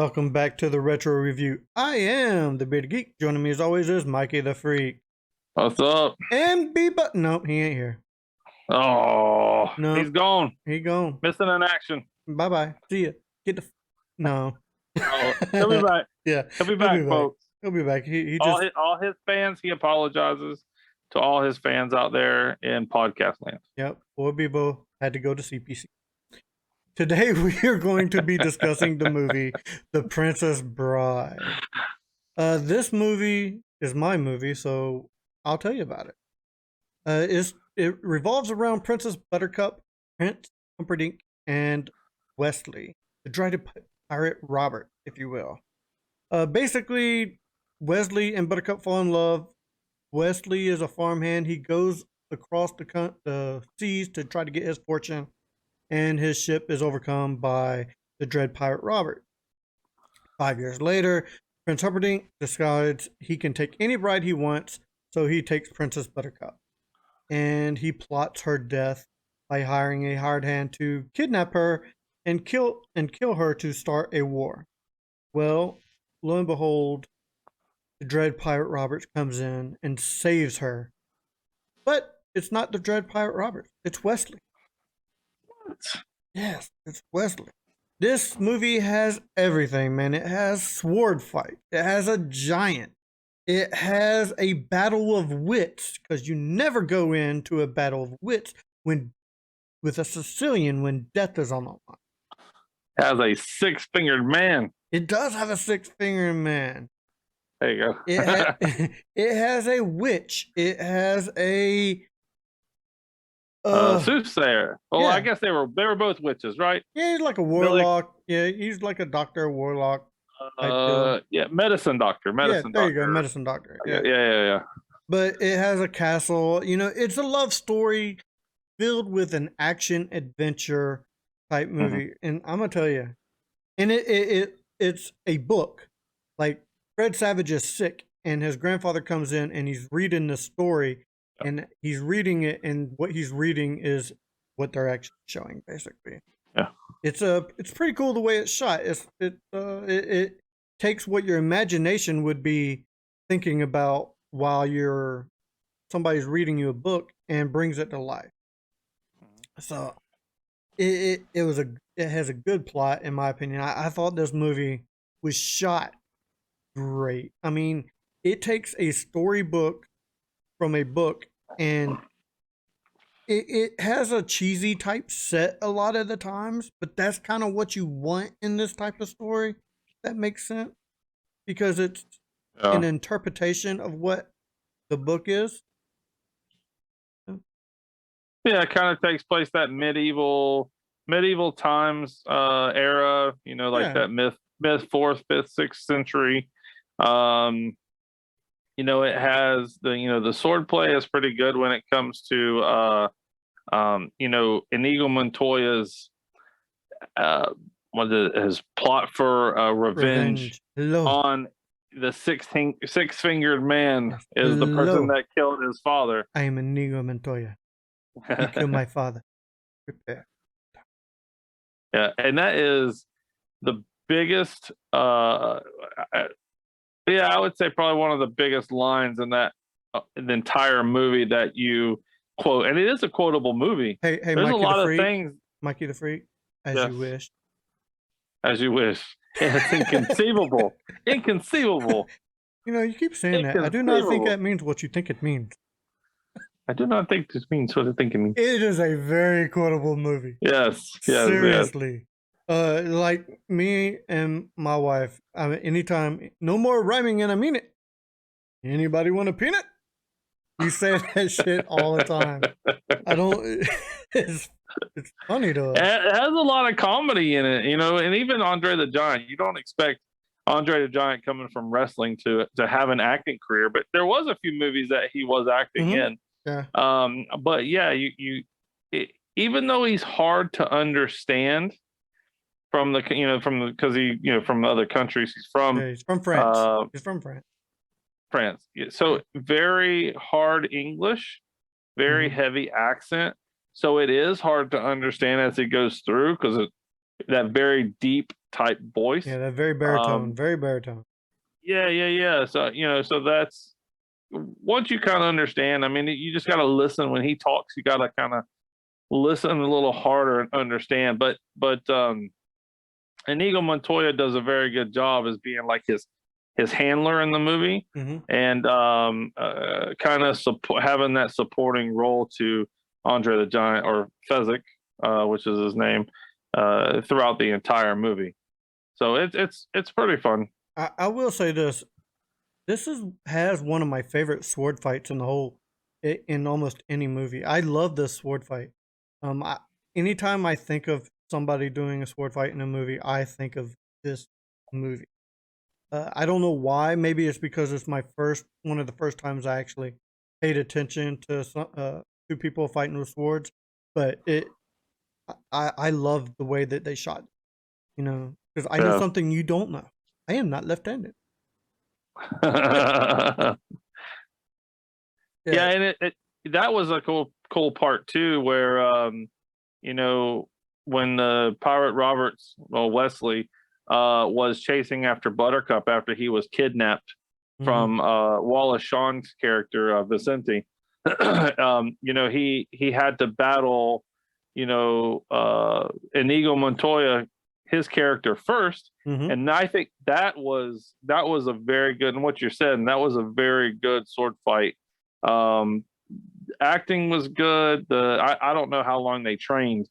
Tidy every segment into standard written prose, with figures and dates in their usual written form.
Welcome back to the Retro Review. I am the Bearded Geek. Joining me as always is Mikey the Freak. What's up? And Bebop. Nope, he ain't here. Oh, No, he's gone. He gone. Missing in action. Bye-bye. See ya. Get the... No. Oh, he'll be back. Yeah. He'll be back, folks. He'll be back. He all just... all his fans, he apologizes to all his fans out there in podcast land. Yep. Poor Bebo had to go to CPC. Today we are going to be discussing the movie The Princess Bride. This movie is my movie, so I'll tell you about it. It revolves around Princess Buttercup, Prince Humperdinck, and Wesley, the dreaded pirate Robert, if you will. Basically, Wesley and Buttercup fall in love. Wesley is a farmhand. He goes across the seas to try to get his fortune, and his ship is overcome by the dread pirate Robert. 5 years later, Prince Humperdinck decides he can take any bride he wants, so he takes Princess Buttercup. And he plots her death by hiring a hired hand to kidnap her and kill her to start a war. Well, lo and behold, the dread pirate Robert comes in and saves her. But it's not the dread pirate Robert, it's Wesley. Yes, it's Wesley. This movie has everything, man. It has sword fight. It has a giant. It has a battle of wits, because you never go into a battle of wits with a Sicilian when death is on the line. It has a six-fingered man. It does have a six-fingered man. There you go. It has a witch. It has a soothsayer. Well, yeah. I guess they were both witches, right? Yeah, he's like a warlock. Yeah, he's like a doctor, warlock. Yeah, medicine doctor. There you go, medicine doctor. Yeah. But it has a castle. You know, it's a love story filled with an action adventure type movie, and I'm gonna tell you, and it's a book. Like Fred Savage is sick, and his grandfather comes in, and he's reading the story. And he's reading it, and what he's reading is what they're actually showing, basically. Yeah, it's pretty cool the way it's shot. It takes what your imagination would be thinking about while somebody's reading you a book and brings it to life. So it has a good plot, in my opinion. I thought this movie was shot great. I mean, it takes a storybook from a book, and it has a cheesy type set a lot of the times, but that's kind of what you want in this type of story. That makes sense, because it's an interpretation of what the book is. Yeah, it kind of takes place that medieval times era, that myth 4th, 5th, 6th century. It has the swordplay is pretty good when it comes to Inigo Montoya's his plot for revenge on the six-fingered man is the person that killed his father. I am Inigo Montoya. You killed my father. Prepare. Yeah, and that is the biggest I would say probably one of the biggest lines in that the entire movie that you quote, and it is a quotable movie. Hey, there's Mikey a lot of things. Mikey the Freak, you wish. As you wish. It's inconceivable. Inconceivable. You keep saying that. I do not think that means what you think it means. I do not think this means what I think it means. It is a very quotable movie. Yes. Seriously. Yes. Like me and my wife, I mean, anytime, no more rhyming, and I mean it. Anybody want a peanut? We say that shit all the time. It's funny to us. It has a lot of comedy in it, and even Andre the Giant. You don't expect Andre the Giant coming from wrestling to have an acting career, but there was a few movies that he was acting in. Yeah. But yeah, even though he's hard to understand, from other countries. He's from France. He's from France. France. So very hard English, very heavy accent. So it is hard to understand as it goes through, because that very deep type Yeah, voice. that very baritone, Um, very baritone. yeah, yeah, yeah. So so that's once you kind of understand. I mean, you just got to listen when he talks. You got to kind of listen a little harder and understand. But Inigo Montoya does a very good job as being like his handler in the movie, Hmm. and kind of having that supporting role to Andre the Giant, or Fezzik, which is his name, throughout the entire movie. So it's pretty fun. I will say this: this has one of my favorite sword fights in the whole in almost any movie. I love this sword fight. Anytime I think of somebody doing a sword fight in a movie, I think of this movie. I don't know why. Maybe it's because it's my first one of the first times I actually paid attention to two people fighting with swords. But I love the way that they shot. You know, because I know Yeah. something you don't know. I am not left-handed. Yeah, Yeah. and it that was a cool part too, where you know, when Pirate Roberts, well, Wesley, was chasing after Buttercup after he was kidnapped Hmm. from Wallace Shawn's character, Vicente. He had to battle, Inigo Montoya, his character first, Hmm. and I think that was a very good, and what you're saying, that was a very good sword fight. Um, Acting was good. I don't know how long they trained,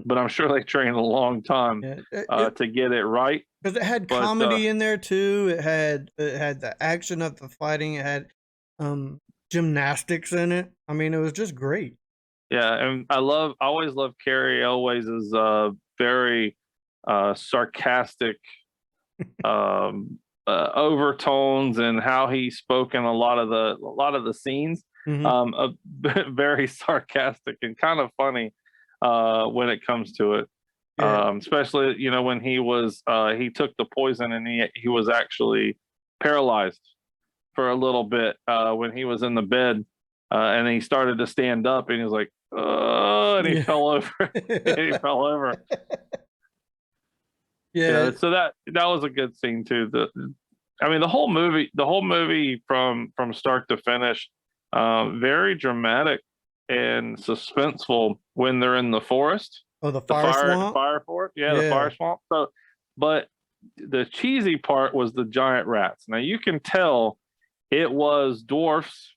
but I'm sure they trained a long time Yeah, to get it right. because it had But comedy in there too. It had the action of the fighting. It had um gymnastics in it. I mean, it was just great. yeah, and I always love Carrie Elways' very sarcastic um, overtones, and how he spoke in a lot of the scenes. Hmm. Very sarcastic and kind of funny when it comes to it. Yeah, Especially when he took the poison, and he was actually paralyzed for a little bit when he was in the bed, and he started to stand up, and he was like, "Oh," and he yeah, fell over. He fell over. yeah. So that was a good scene too. I mean, the whole movie from start to finish, very dramatic and suspenseful when they're in the forest, Oh, the the fire fire swamp. fire fort, yeah, the fire Yeah, swamp. So, but the cheesy part was the giant rats. Now you can tell it was dwarfs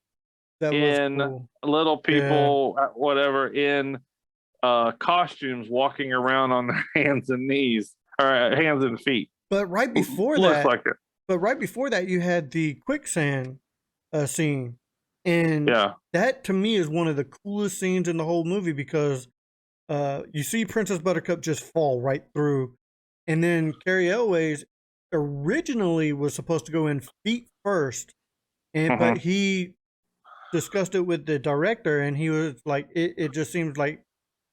that was in cool. little Yeah, people, whatever, in costumes, walking around on their hands and knees, or hands and feet. but right before Looks that, like it. you had the quicksand scene, and Yeah. that to me is one of the coolest scenes in the whole movie because you see Princess Buttercup just fall right through, and then Carrie Elways originally was supposed to go in feet first, but Hmm. he discussed it with the director, and he was like, it just seems like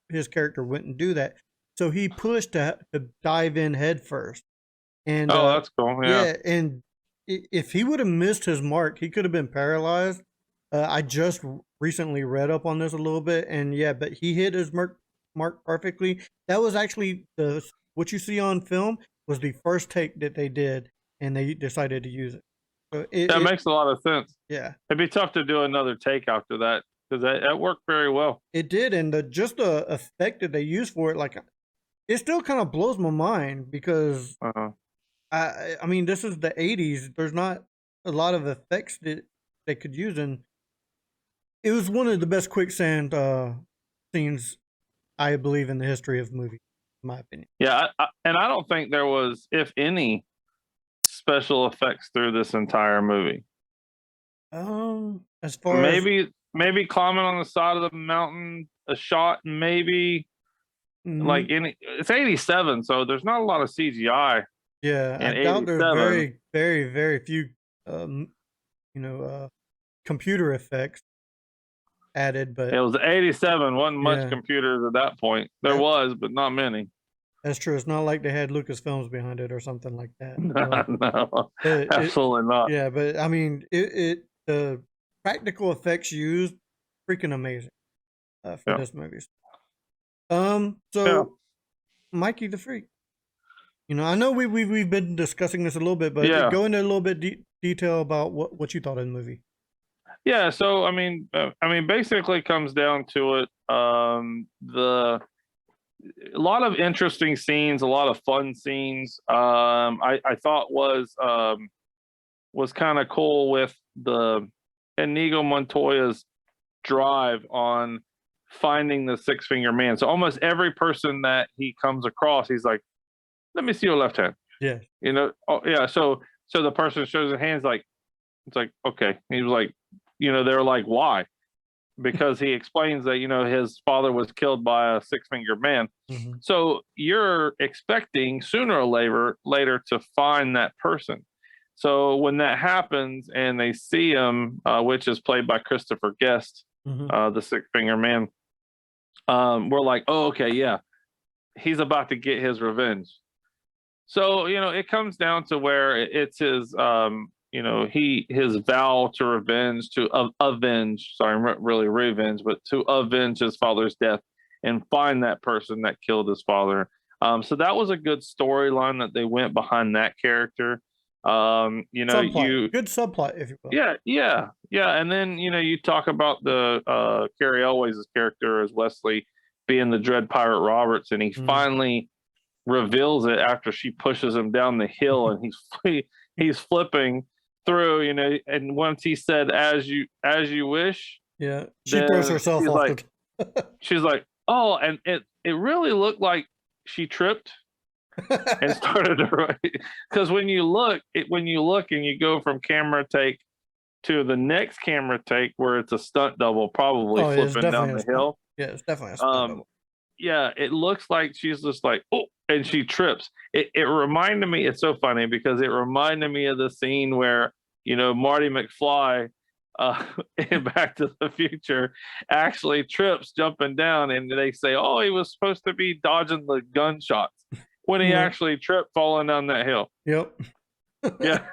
his character wouldn't do that, so he pushed to dive in head first, and Oh, that's cool. Yeah. yeah, and if he would have missed his mark, he could have been paralyzed. I just recently read up on this a little bit, and yeah, but he hit his mark perfectly. That was actually the what you see on film was the first take that they did, and they decided to use it. So That makes a lot of sense. yeah, It'd be tough to do another take after that, because that worked very well. it did, and the effect that they used for it, like it still kind of blows my mind because Uh-huh. I mean this is the '80s. There's not a lot of effects that they could use, and it was one of the best quicksand scenes I believe in the history of movies, in my opinion. Yeah, and I don't think there was, if any, special effects through this entire movie. As far as Maybe climbing on the side of the mountain, a shot, maybe, mm, like, it's 87, so there's not a lot of CGI yeah, I in doubt there's 87. very, very, very few, um, you know, computer effects added, It but was 87, wasn't much yeah, computers at that point. There that was, but not many. that's true. It's not like they had Lucasfilms behind it or something like that. No, But it, absolutely not. yeah, but I mean, the practical effects used freaking amazing for Yeah. this movie. Yeah. So Mikey the Freak. You know, I know we've been discussing this a little bit, but Yeah. go into a little bit detail about what you thought of the movie. Yeah, so I mean, basically, it comes down to it. The A lot of interesting scenes, a lot of fun scenes. I thought was kind of cool with the Inigo Montoya's drive on finding the six finger man. So almost every person that he comes across, he's like, "Let me see your left hand." Yeah. You know, oh yeah. So the person shows his hands, like it's like okay. He was like, they're like, "Why?" Because he explains that his father was killed by a six finger man. Hmm. So you're expecting sooner or later to find that person. So when that happens and they see him, which is played by Christopher Guest, Hmm. the six finger man, we're like, oh, okay, yeah, he's about to get his revenge. So it comes down to where it's his, his vow to revenge, to avenge. Sorry, really revenge, but to avenge his father's death and find that person that killed his father. So that was a good storyline that they went behind that character. Subplot, good subplot, if you will. Yeah, and then you talk about the Carrie Elways' character as Wesley being the Dread Pirate Roberts, and he finally reveals it after she pushes him down the hill, and he's flipping through, and once he said, as you wish, Yeah, she throws herself she's off like she's like, oh, and it really looked like she tripped and started to write, because when you look and you go from camera take to the next camera take where it's a stunt double probably Oh, it's flipping down definitely a the stunt. hill. Yeah, it's definitely a stunt double. Yeah, it looks like she's just like, oh, and she trips. It reminded me, it's so funny because it reminded me of the scene where, Marty McFly in Back to the Future actually trips jumping down, and they say, oh, he was supposed to be dodging the gunshots when he actually tripped falling down that hill. Yep. Yeah.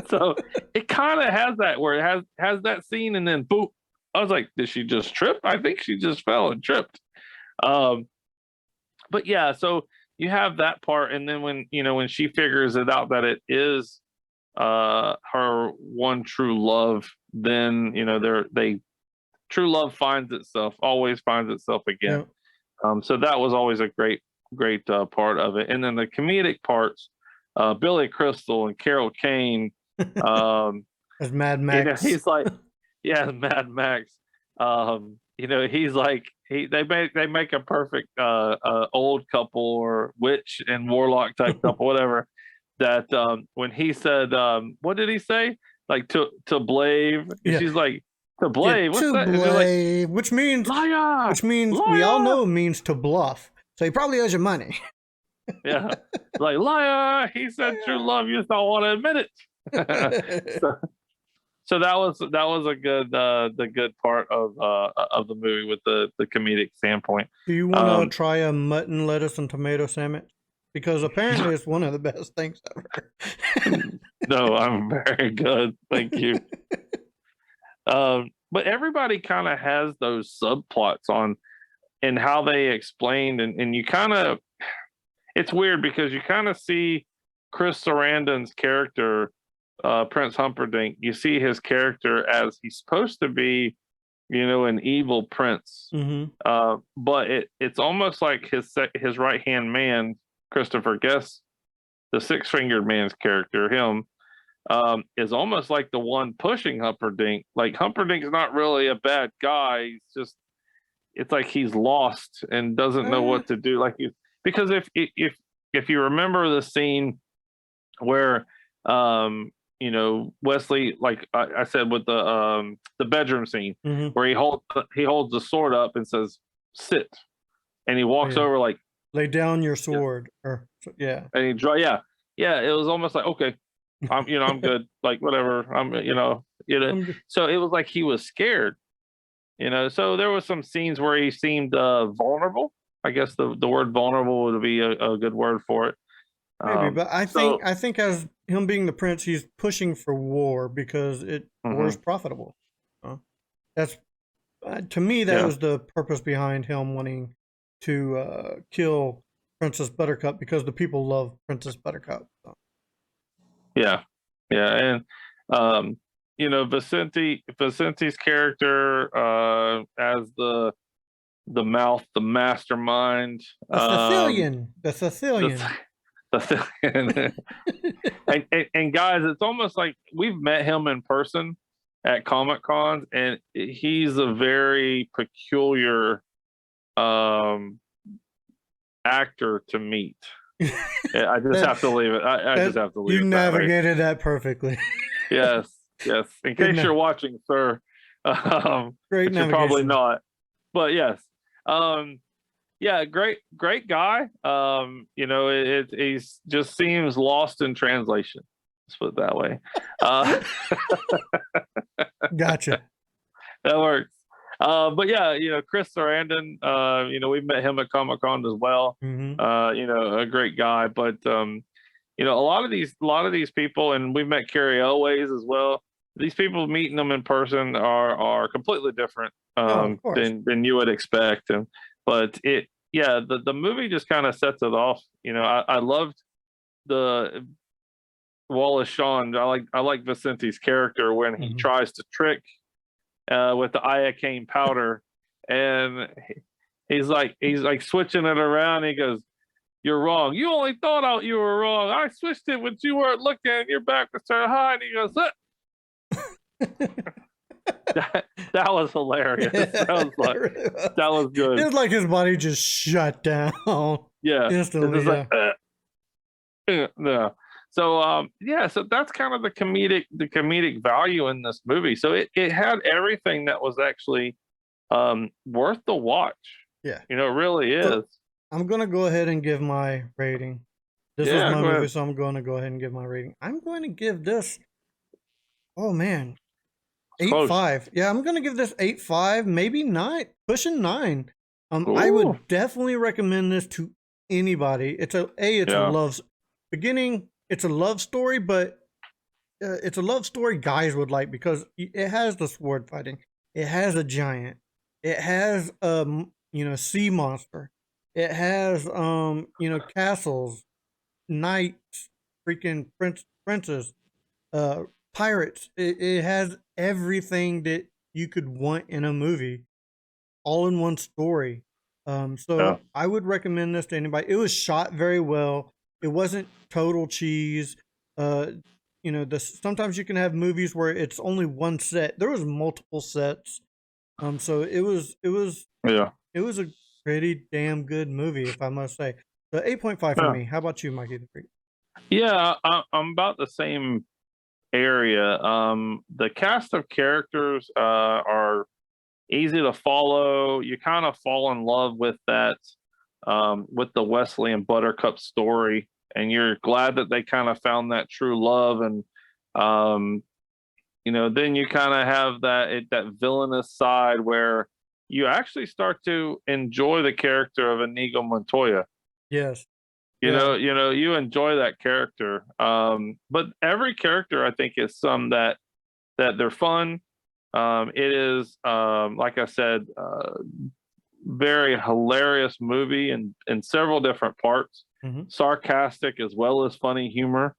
So it kind of has that where it has that scene, and then boom. I was like, did she just trip? I think she just fell and tripped. But yeah, so you have that part, and then when she figures it out that it is her one true love, then they true love always finds itself again. Yep. So that was always a great part of it, and then the comedic parts, Billy Crystal and Carol Kane, As Mad Max. he's like, yeah, Mad Max. He's like they make a perfect old couple or witch and warlock type couple, whatever. That when he said, what did he say? Like to blave. Yeah. She's like, to blave. Yeah, What's to that? blave, Like, which means liar, we all liar. know means to bluff. So he probably owes you money. Yeah, like liar. He said true love. You just don't want to admit it. So that was a good the good part of the movie with the comedic standpoint. Do you want to try a mutton, lettuce, and tomato sandwich? Because apparently it's one of the best things ever. No, I'm very good. Thank you. But everybody kind of has those subplots on and how they explained, and you kind of, it's weird because you kind of see Chris Sarandon's character, Prince Humperdinck. You see his character as he's supposed to be, an evil prince. But it's almost like his right hand man, Christopher Guest, the six fingered man's character, him, is almost like the one pushing Humperdinck. Like Humperdinck's not really a bad guy. He's just, it's like he's lost and doesn't know what to do. Because if you remember the scene where Wesley, like I said with the bedroom scene, where he holds the sword up and says sit, and he walks over like, lay down your sword, and he it was almost like, okay, I'm good, like whatever, so it was like he was scared, so there was some scenes where he seemed vulnerable. I guess the word vulnerable would be a good word for it. Maybe, but I think as him being the prince, he's pushing for war because war is profitable. That's to me that was the purpose behind him wanting to kill Princess Buttercup because the people love Princess Buttercup. So. Yeah, and Vicenti's character as the mastermind, The Sicilian. The the, Sicilian. the and guys, it's almost like we've met him in person at Comic Cons, and he's a very peculiar actor to meet. I just have to leave it. I just have to leave you it. navigated that perfectly. Yes. In case you're watching, sir, Great but you're probably navigation. not. But yes, yeah, great guy. He's just seems lost in translation. Let's put it that way. Gotcha. That works. But yeah, Chris Sarandon, we've met him at Comic Con as well. Mm-hmm. A great guy. But a lot of these people, and we've met Carrie Elways as well. These people, meeting them in person are completely different Of course. than you would expect. But the movie just kind of sets it off. I loved the Wallace Shawn. I like Vicenti's character when he tries to trick with the iocane powder, and he's like switching it around. He goes, "You're wrong. You only thought you were wrong. I switched it when you weren't looking, and your back was turned high." And he goes, that was hilarious. That was good. It was like his body just shut down. Yeah, instantly. No. So so that's kind of the comedic value in this movie. So it had everything that was actually worth the watch. Yeah, it really is. So I'm gonna go ahead and give my rating. This was my movie, so I'm going to go ahead and give my rating. I'm going to give this. Oh man, 8.5. Yeah, I'm gonna give this 8.5, maybe 9, pushing 9. I would definitely recommend this to anybody. It's a love beginning. It's a love story, but it's a love story guys would like because it has the sword fighting. It has a giant. It has sea monster. It has castles, knights, freaking princes, pirates. It has everything that you could want in a movie, all in one story. So I would recommend this to anybody. It was shot very well. It wasn't total cheese. Sometimes you can have movies where it's only one set. There was multiple sets. So it was a pretty damn good movie, if I must say. So 8.5 for me. How about you, Mikey the Freak? Yeah, I'm about the same area. The cast of characters are easy to follow. You kind of fall in love with that, with the Wesley and Buttercup story, and you're glad that they kind of found that true love. And then you kind of have that villainous side where you actually start to enjoy the character of Inigo Montoya. Yes. You enjoy that character. But every character, I think, is some that they're fun. It is, like I said, very hilarious movie in several different parts, sarcastic as well as funny humor.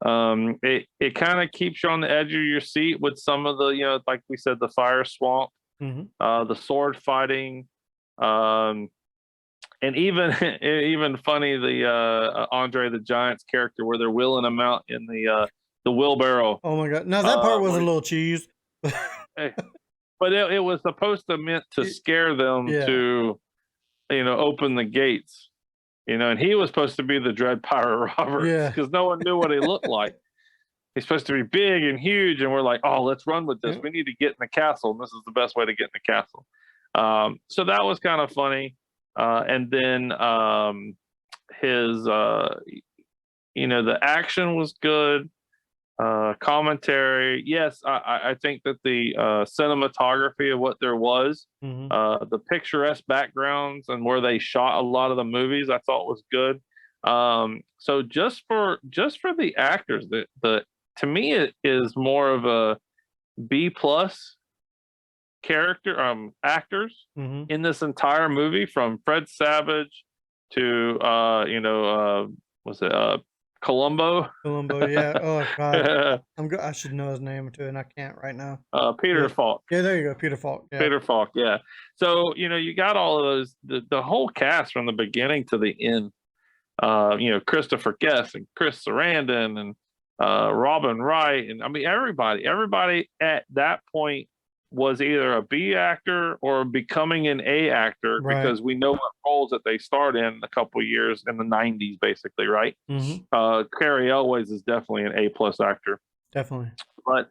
It kind of keeps you on the edge of your seat with some of the, like we said, the fire swamp, the sword fighting, and even funny, the Andre the Giant's character where they're wheeling him out in the wheelbarrow. Oh my god! Now that part was a little cheese. But it was supposed to meant to scare them to, open the gates, and he was supposed to be the Dread Pirate Roberts because no one knew what he looked like. He's supposed to be big and huge, and we're like, oh, let's run with this. We need to get in the castle, and this is the best way to get in the castle. So that was kind of funny. And then his, the action was good. Commentary, yes, I think that the cinematography of what there was, the picturesque backgrounds and where they shot a lot of the movies, I thought was good. So just for the actors, to me it is more of a B plus actors in this entire movie, from Fred Savage to was it Columbo? Columbo, yeah. Oh God, I should know his name too, and I can't right now. Peter Yeah, Falk. yeah. There you go, Peter Falk. Yeah, Peter Falk, yeah. So you got all of those, the whole cast from the beginning to the end. Christopher Guest and Chris Sarandon and Robin Wright, and I mean everybody at that point was either a B actor or becoming an A actor, right. because we know what roles that they start in a couple years in the '90s, basically, right? Carrie Elways is definitely an A+ actor, Definitely. but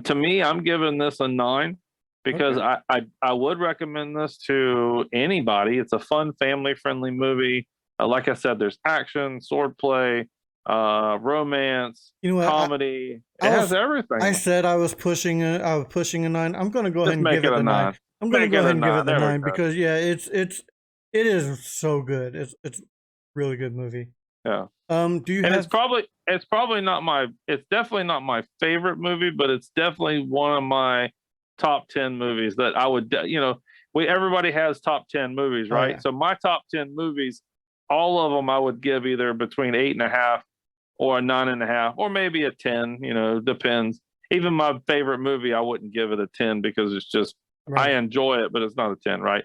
to me, I'm giving this a 9 because Okay. I would recommend this to anybody. It's a fun, family friendly movie. Like I said, there's action, swordplay, romance, You know what? comedy. I It has was. everything. I said I was pushing a 9. I'm gonna go ahead Just and make give it it a the 9. 9. I'm gonna Make go it ahead a and give 9. it the There we 9 go. because yeah, it is so good. It's really good movie. Yeah. Do you And have? it's probably not my, it's definitely not my favorite movie, but it's definitely one of my top 10 movies that I would, everybody has top 10 movies, Oh right? yeah. So my top 10 movies, all of them I would give either between 8.5 or a 9.5, or maybe a 10, depends. Even my favorite movie, I wouldn't give it a 10 because it's just, I Right. enjoy it, but it's not a 10, right?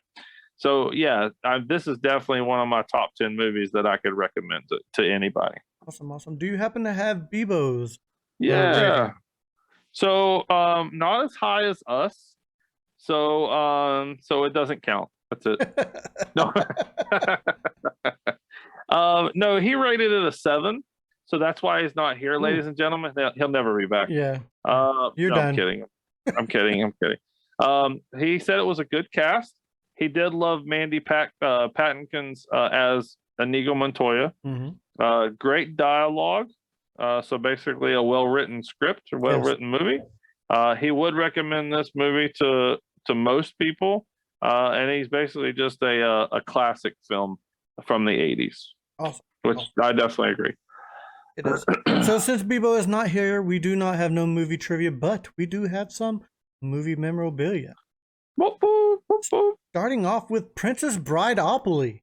So yeah, this is definitely one of my top 10 movies that I could recommend to anybody. Awesome. Do you happen to have Bebo's Yeah. rating? So not as high as us. So it doesn't count. That's it. No. No, he rated it a 7. So that's why he's not here, ladies Ooh, and gentlemen. He'll never be back. yeah. You're No, I'm done. kidding. I'm kidding. I'm kidding. He said it was a good cast. He did love Mandy Patinkin's as Inigo Montoya. Great dialogue. So basically, a well-written script or Yes. well-written movie. He would recommend this movie to most people, and he's basically just a classic film from the '80s, Awesome. which I definitely agree. It is. So since Bebo is not here, we do not have no movie trivia, but we do have some movie memorabilia. Boop, boop, boop, boop. Starting off with Princess Brideopoly.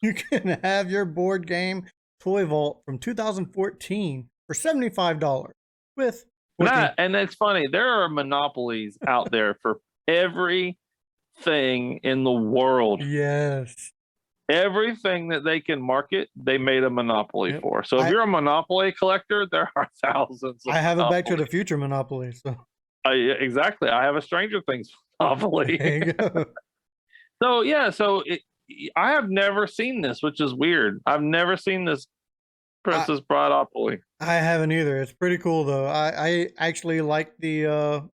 You can have your board game Toy Vault from 2014 for $75 with 14. And it's funny. There are monopolies out there for everything in the world. Yes. Everything that they can market, they made a monopoly Yep. for. So if you're a monopoly collector, there are thousands. I have a Back to the Future monopoly. So yeah, exactly. I have a Stranger Things monopoly. there you go. So yeah, I have never seen this, which is weird. I've never seen this Princess Brideopoly. I haven't either. It's pretty cool though. I actually like the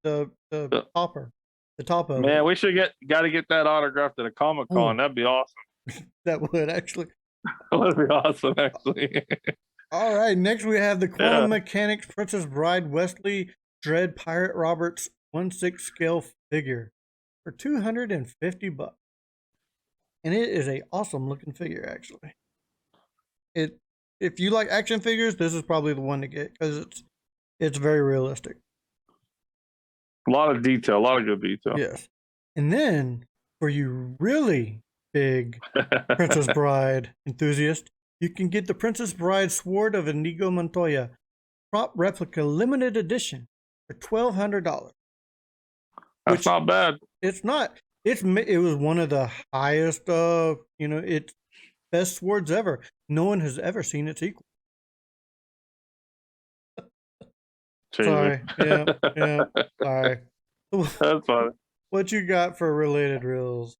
topper. The top of Man, it. we should got to get that autographed at a Comic-Con. That'd be awesome. That would actually. That would be awesome, actually. All right, next we have the Quantum Mechanics Princess Bride Wesley Dread Pirate Roberts 1/6 scale figure for $250. And it is a awesome looking figure, actually. If you like action figures, this is probably the one to get because it's very realistic. A lot of detail, a lot of good detail. Yes. And then for you really big Princess Bride enthusiast, you can get the Princess Bride Sword of Inigo Montoya prop replica limited edition for $1,200. That's not bad. It's not. It was one of the highest, it's best swords ever. No one has ever seen its equal. Sorry. Yeah. Sorry. That's funny. What you got for related reels?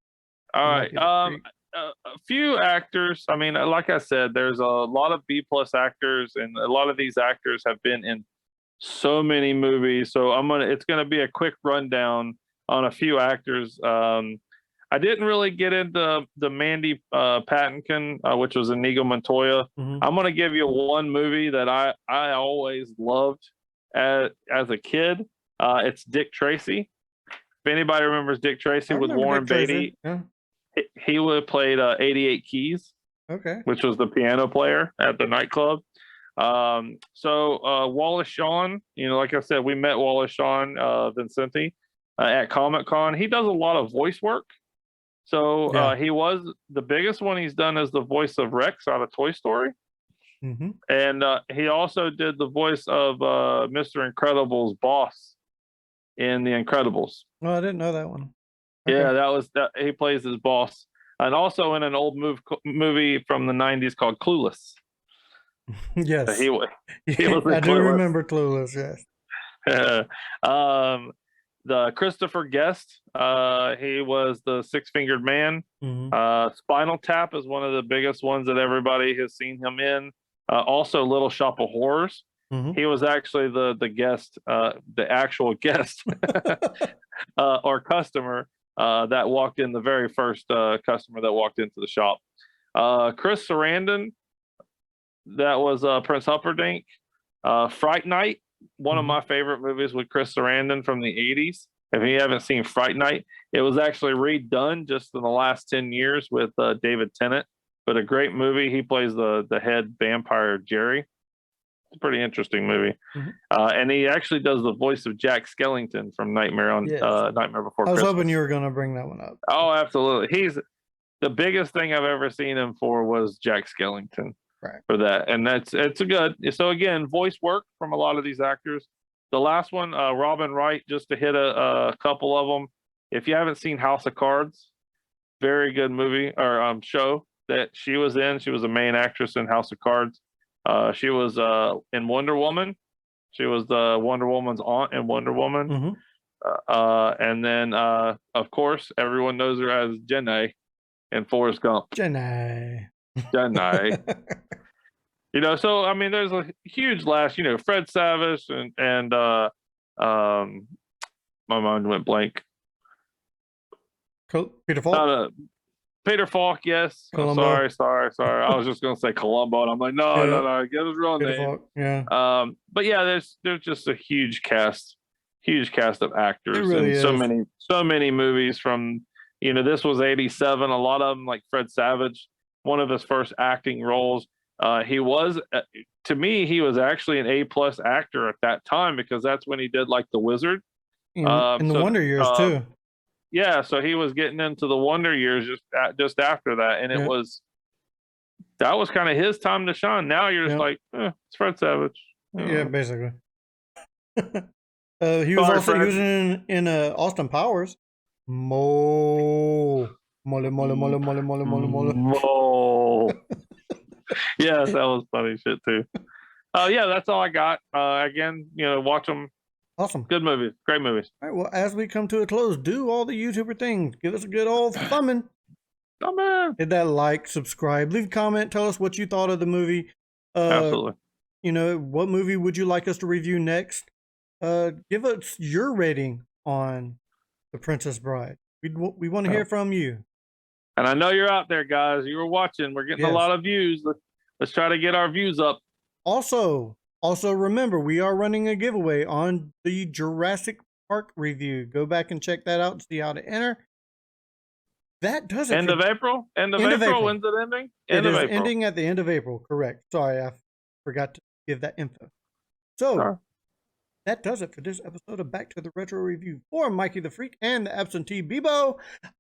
All right. A few actors. I mean, like I said, there's a lot of B+ actors, and a lot of these actors have been in so many movies. So it's gonna be a quick rundown on a few actors. I didn't really get into the Mandy Patinkin, which was Inigo Montoya. I'm gonna give you one movie that I always loved as a kid. It's Dick Tracy. If anybody remembers Dick Tracy with Warren Beatty, he would have played 88 Keys, which was the piano player at the nightclub. So Wallace Shawn, like I said, we met Wallace Shawn Vincenti at Comic-Con. He does a lot of voice work. So Yeah. he was the biggest one he's done as the voice of Rex out of Toy Story. Mm-hmm. And he also did the voice of Mr. Incredible's boss in The Incredibles. Oh, I didn't know that one. Okay. Yeah, Okay. that he plays his boss, and also in an old movie from the '90s called Clueless. Yes. He was I do remember Clueless. Yes. The Christopher Guest. He was the Six-Fingered Man. Mm-hmm. Spinal Tap is one of the biggest ones that everybody has seen him in. Also, Little Shop of Horrors. Mm-hmm. He was actually the guest, the actual guest or customer that walked in, the very first customer that walked into the shop. Chris Sarandon, that was Prince Humperdinck. Fright Night, one of my favorite movies with Chris Sarandon from the 80s. If you haven't seen Fright Night, it was actually redone just in the last 10 years with David Tennant, but a great movie. He plays the head vampire, Jerry. It's a pretty interesting movie. Mm-hmm. And he actually does the voice of Jack Skellington from Nightmare Before Christmas. I was hoping you were going to bring that one up. Oh, absolutely. He's the biggest thing I've ever seen him for was Jack Skellington. Right. For that, and it's a good. So again, voice work from a lot of these actors. The last one, Robin Wright, just to hit a couple of them. If you haven't seen House of Cards, very good movie or show that she was in. She was a main actress in House of Cards. She was in Wonder Woman. She was the Wonder Woman's aunt in Wonder Woman. Mm-hmm. And then, of course, everyone knows her as Jenny in Forrest Gump. Jenny. You know, so I mean, there's a huge last. You know, Fred Savage and my mind went blank. Peter Falk. Peter Falk, yes. Columbo. Oh, sorry. I was just gonna say Columbo, and I'm like, no, get his real name. Falk. Yeah. But yeah, there's just a huge cast of actors. It really is. So many movies from. You know, this was '87. A lot of them, like Fred Savage, one of his first acting roles. He was, to me, he was actually an A+ actor at that time because that's when he did like The Wizard. In the Wonder Years too. Yeah, so he was getting into the Wonder Years just after that, and that was kind of his time to shine. Now you're just like, it's Fred Savage. Yeah, basically. He was in Austin Powers. Mole. Yes, that was funny shit too. Yeah, that's all I got. Again, you know, watch them. Awesome. Good movies. Great movies. All right, well, as we come to a close, do all the YouTuber things. Give us a good old thumbing. Hit that like, subscribe, leave a comment, tell us what you thought of the movie. Absolutely. You know, what movie would you like us to review next? Give us your rating on The Princess Bride. We want to hear from you. And I know you're out there, guys. You were watching. We're getting a lot of views. Let's try to get our views up. Also remember, we are running a giveaway on the Jurassic Park review. Go back and check that out and see how to enter. That does it. End of April? End of April? When's it ending? It is ending at the end of April, correct. Sorry, I forgot to give that info. So, that does it for this episode of Back to the Retro Review. For Mikey the Freak and the absentee Bebo,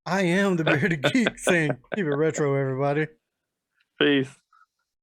I am the Bearded Geek saying, keep it retro, everybody. Peace.